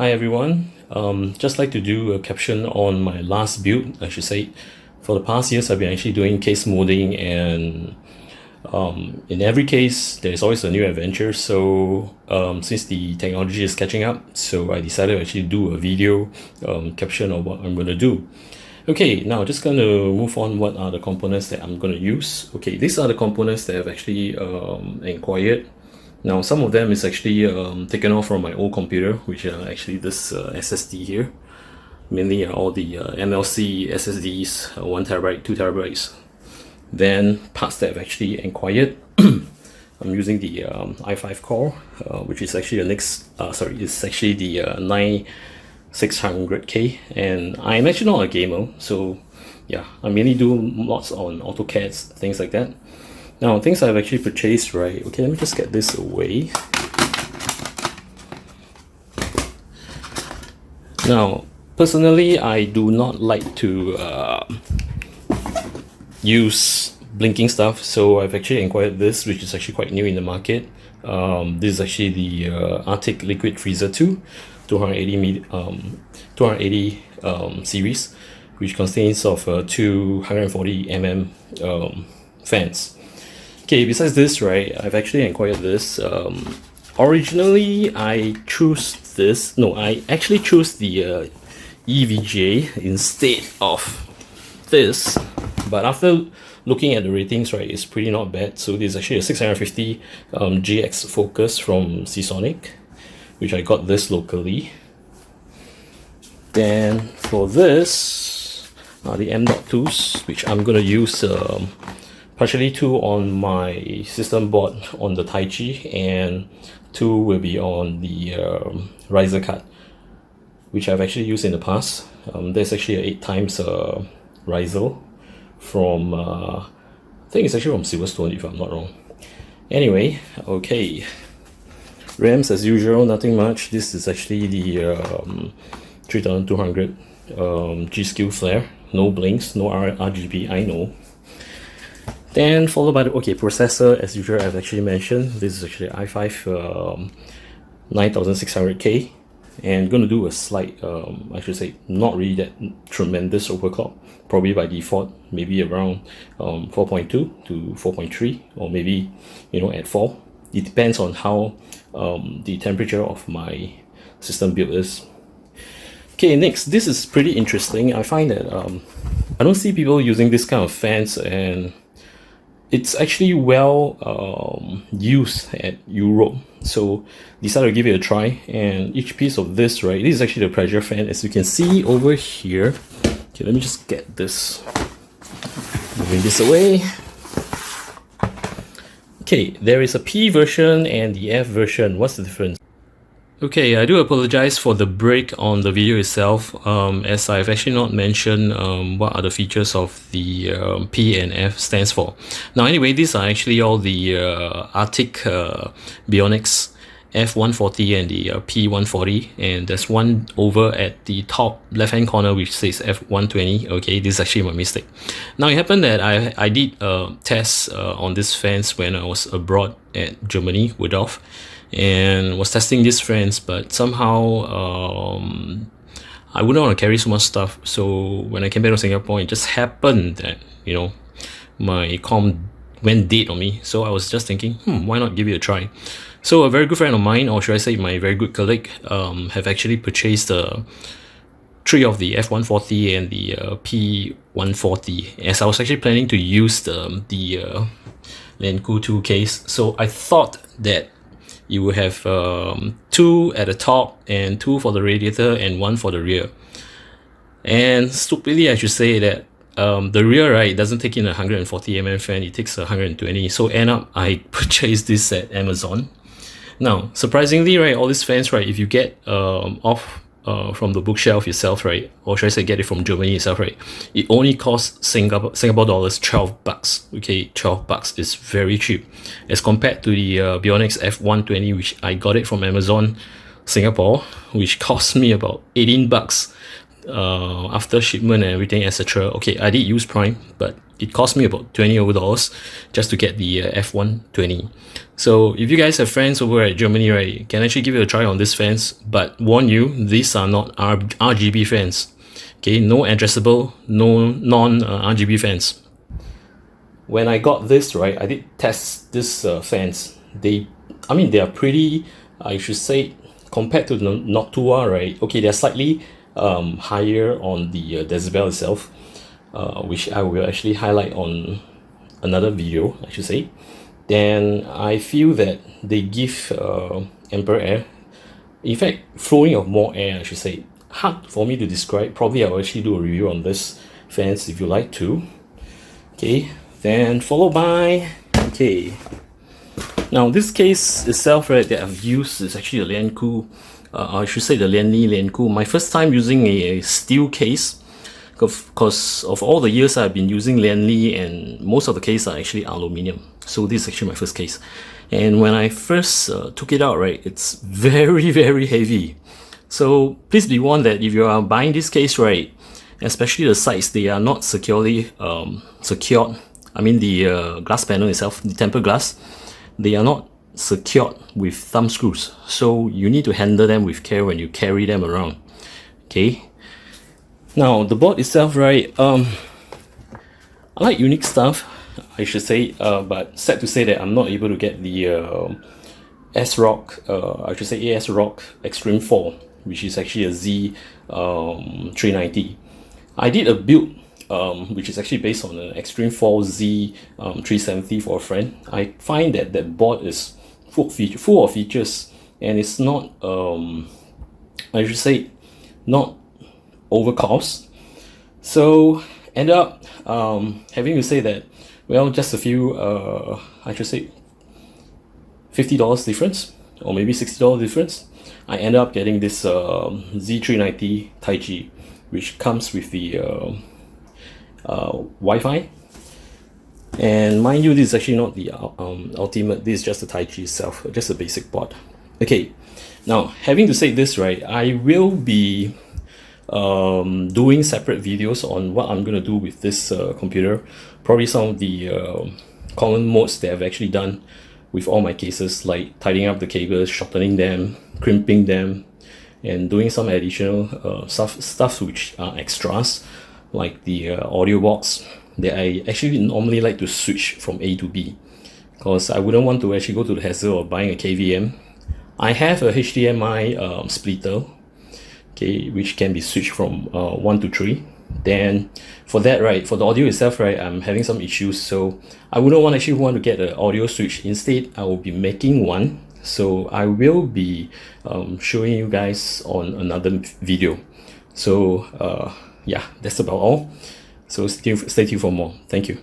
Hi everyone, just like to do a caption on my last build, I should say. For the past years I've been actually doing case modding, and in every case there's always a new adventure. So since the technology is catching up, so I decided to actually do a video caption of what I'm going to do. Okay, now just going to move on. What are the components that I'm going to use? Okay, these are the components that I've actually inquired. Now some of them is actually taken off from my old computer, which are actually this SSD here. Mainly all the MLC SSDs, 1 terabyte, 2 terabytes. Then parts that I've actually inquired. I'm using the i5 core, which is actually the next, it's actually the 9600K, and I'm actually not a gamer, so yeah, I mainly do lots on AutoCAD, things like that. Now, things I've actually purchased, right? Okay, let me just get this away. Now, personally, I do not like to use blinking stuff, so I've actually inquired this, which is actually quite new in the market. This is actually the Arctic Liquid Freezer 2 280 series, which contains of 240 fans. Okay, besides this, right, I've actually inquired this. Originally, I actually chose the EVGA instead of this, but after looking at the ratings, right, it's pretty not bad. So this is actually a 650 GX focus from Seasonic, which I got this locally. Then for this are the M.2s, which I'm gonna use partially 2 on my system board on the Taichi, and 2 will be on the riser card, which I've actually used in the past. There's actually a 8 times riser from I think it's actually from Silverstone if I'm not wrong. Anyway, okay, RAMs as usual, nothing much. This is actually the 3200 G.Skill flare, no blinks, no RGB, I know. Then followed by the processor, as usual. I've actually mentioned this is actually i5 9600K, and going to do a slight I should say not really that tremendous overclock, probably by default maybe around 4.2 to 4.3, or maybe at 4. It depends on how the temperature of my system build is. Okay, next, this is pretty interesting. I find that I don't see people using this kind of fans, and it's actually well used at Europe, so decided to give it a try. And each piece of this, right, this is actually the pressure fan, as you can see over here. Okay, let me just get this, moving this away. Okay, there is a P version and the F version. What's the difference? Okay, I do apologize for the break on the video itself, as I've actually not mentioned what are the features of the P and F stands for. Now anyway, these are actually all the Arctic Bionix F140 and the P140, and there's one over at the top left hand corner which says F120. Okay, this is actually my mistake. Now it happened that I did tests on these fans when I was abroad at Germany, Rudolf, and was testing these fans, but somehow I wouldn't want to carry so much stuff. So when I came back to Singapore, it just happened that my comm went dead on me. So I was just thinking, why not give it a try? So a very good friend of mine, or should I say my very good colleague, have actually purchased 3 of the F140 and the P140, as I was actually planning to use the Lancool 2 case. So I thought that you will have 2 at the top and 2 for the radiator and 1 for the rear. And stupidly, I should say that the rear, right, doesn't take in a 140 fan, it takes 120. So end up I purchased this at Amazon. Now surprisingly, right, all these fans, right, if you get off from the bookshelf yourself, right, or should I say get it from Germany itself, right, it only costs Singapore dollars 12 bucks. Okay, 12 bucks is very cheap as compared to the Bionix F120, which I got it from Amazon Singapore, which cost me about 18 bucks. after shipment and everything, etc. Okay, I did use Prime, but it cost me about $20 over just to get the F120. So if you guys have friends over at Germany, right, you can actually give it a try on these fans, but warn you, these are not RGB fans. Okay, no addressable, no non-RGB fans. When I got this, right, I did test these fans. They are pretty, I should say, compared to the Noctua, right? Okay, they're slightly higher on the decibel itself, which I will actually highlight on another video, I should say. Then I feel that they give ample air, in fact, flowing of more air, I should say. Hard for me to describe. Probably I'll actually do a review on this fans if you like to. Okay, then followed by, okay, now this case itself, right, that I've used is actually the Lancool, I should say the Lancool. My first time using a steel case, because of all the years I've been using Lanli, and most of the cases are actually aluminium. So this is actually my first case. And when I first took it out, right, it's very, very heavy. So please be warned that if you are buying this case, right, especially the sides, they are not securely secured. I mean the glass panel itself, the tempered glass, they are not secured with thumb screws. So you need to handle them with care when you carry them around. Okay. Now the board itself, right, I like unique stuff, I should say, but sad to say that I'm not able to get the ASRock, I should say ASRock Extreme 4, which is actually a Z 390. I did a build which is actually based on an Extreme 4 Z 370 for a friend. I find that that board is full of features, and it's not, I should say, not overcost. So ended up having to say that, well, just a few, I should say, $50 difference, or maybe $60 difference. I ended up getting this Z390 Taichi, which comes with the Wi-Fi. And mind you, this is actually not the ultimate, this is just the Taichi itself, just a basic board. Okay, now having to say this, right, I will be doing separate videos on what I'm going to do with this computer. Probably some of the common modes that I've actually done with all my cases, like tidying up the cables, shortening them, crimping them, and doing some additional stuff which are extras, like the audio box that I actually normally like to switch from A to B, because I wouldn't want to actually go to the hassle of buying a KVM. I have a HDMI splitter, okay, which can be switched from 1 to 3. Then for that, right, for the audio itself, right, I'm having some issues, so I wouldn't actually want to get an audio switch. Instead, I will be making one, so I will be showing you guys on another video. So yeah, that's about all. So stay tuned for more. Thank you.